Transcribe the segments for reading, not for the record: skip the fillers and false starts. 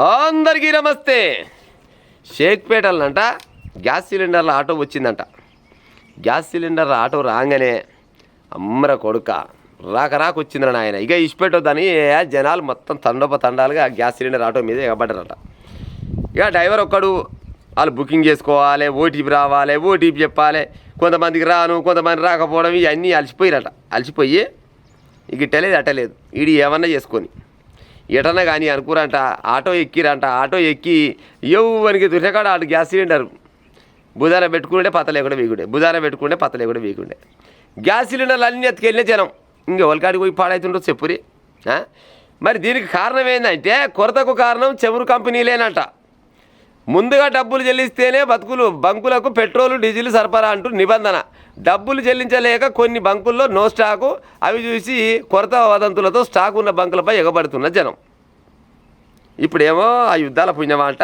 అందరికీ నమస్తే. షేక్పేటలంట gas సిలిండర్ల auto వచ్చిందంట. గ్యాస్ సిలిండర్ల ఆటో రాగానే అమ్మర కొడుక రాక వచ్చిందని ఆయన ఇక ఇష్టపెట్టొద్దని జనాలు మొత్తం తండాలుగా గ్యాస్ సిలిండర్ ఆటో మీద ఎగబడ్డారట. ఇక డ్రైవర్ ఒక్కడు వాళ్ళు బుకింగ్ చేసుకోవాలి, ఓటీపీ రావాలి, ఓటీపీ చెప్పాలి, కొంతమందికి రాను కొంతమంది రాకపోవడం ఇవన్నీ అలసిపోయి ఇక ఇట్టలేదు అట్టలేదు వీడు ఏమన్నా చేసుకొని ఎటన్నా కానీ అనుకురంట. ఆటో ఎక్కి ఎవరికి దుర్రకాడ ఆడు గ్యాస్ సిలిండర్ బుధాన పెట్టుకుంటే పత లేకుండా వీకుండే గ్యాస్ సిలిండర్లు అన్నీ ఎత్తుకెళ్ళిన జనం ఇంక ఎవరికాడికి పోయి పాడవుతుండో చెప్పురి. మరి దీనికి కారణం ఏంటంటే కొరతకు కారణం చమురు కంపెనీలేనంట. ముందుగా డబ్బులు చెల్లిస్తేనే బంకులకు పెట్రోలు డీజిల్ సరఫరా అంటూ నిబంధన. డబ్బులు చెల్లించలేక కొన్ని బంకుల్లో నో స్టాకు, అవి చూసి కొరత వదంతులతో స్టాక్ ఉన్న బంకులపై ఎగబడుతున్న జనం. ఇప్పుడేమో ఆ యుద్ధాల పుణ్యమాట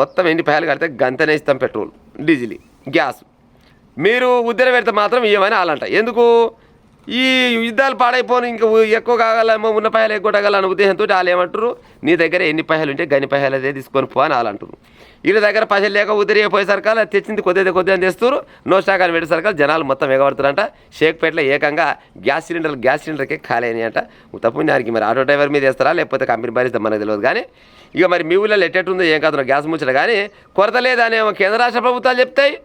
మొత్తం ఎన్ని పైలు కడితే గంతనే ఇస్తాం పెట్రోల్ డీజిల్ గ్యాస్, మీరు ఉద్దర పెడితే మాత్రం ఇవ్వమని వాళ్ళంట. ఎందుకు ఈ యుద్ధాలు పాడైపోను ఇంకా ఎక్కువ కాగలేమో ఉన్న పైలు ఎగ్గొట్టగలని ఉద్దేశంతో వాళ్ళు ఏమంటారు, నీ దగ్గర ఎన్ని పైలు ఉంటే గని పైలు అదే తీసుకొని పో అని వాళ్ళు అంటారు. వీళ్ళ దగ్గర పైసలు లేక ఉద్దరిపోయేసరికాలు తెచ్చింది కొద్దిగా తెస్తారు, నో స్టాక్ అని పెట్టేసరికాలు జనాలు మొత్తం ఎగబడుతారంట. షేక్పేటలో ఏకంగా గ్యాస్ సిలిండర్కే ఖాళీ అని అంట. తప్పుదానికి మరి ఆటో డ్రైవర్ మీద వేస్తారా లేకపోతే కంపెనీ భరిస్తాం మనకు తెలియదు. కానీ ఇక మరి మీ ఊళ్ళో ఎట్టెట్టుందో ఏం కాదు గ్యాస్ ముచ్చట. కానీ కొరత లేదనేమో కేంద్ర రాష్ట్ర ప్రభుత్వాలు చెప్తాయి,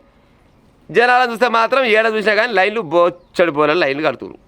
జనాలను చూస్తే మాత్రం ఏడ చూసినా కానీ లైన్లు బోచ్చడిపోలే లైన్లు కడుతున్నారు.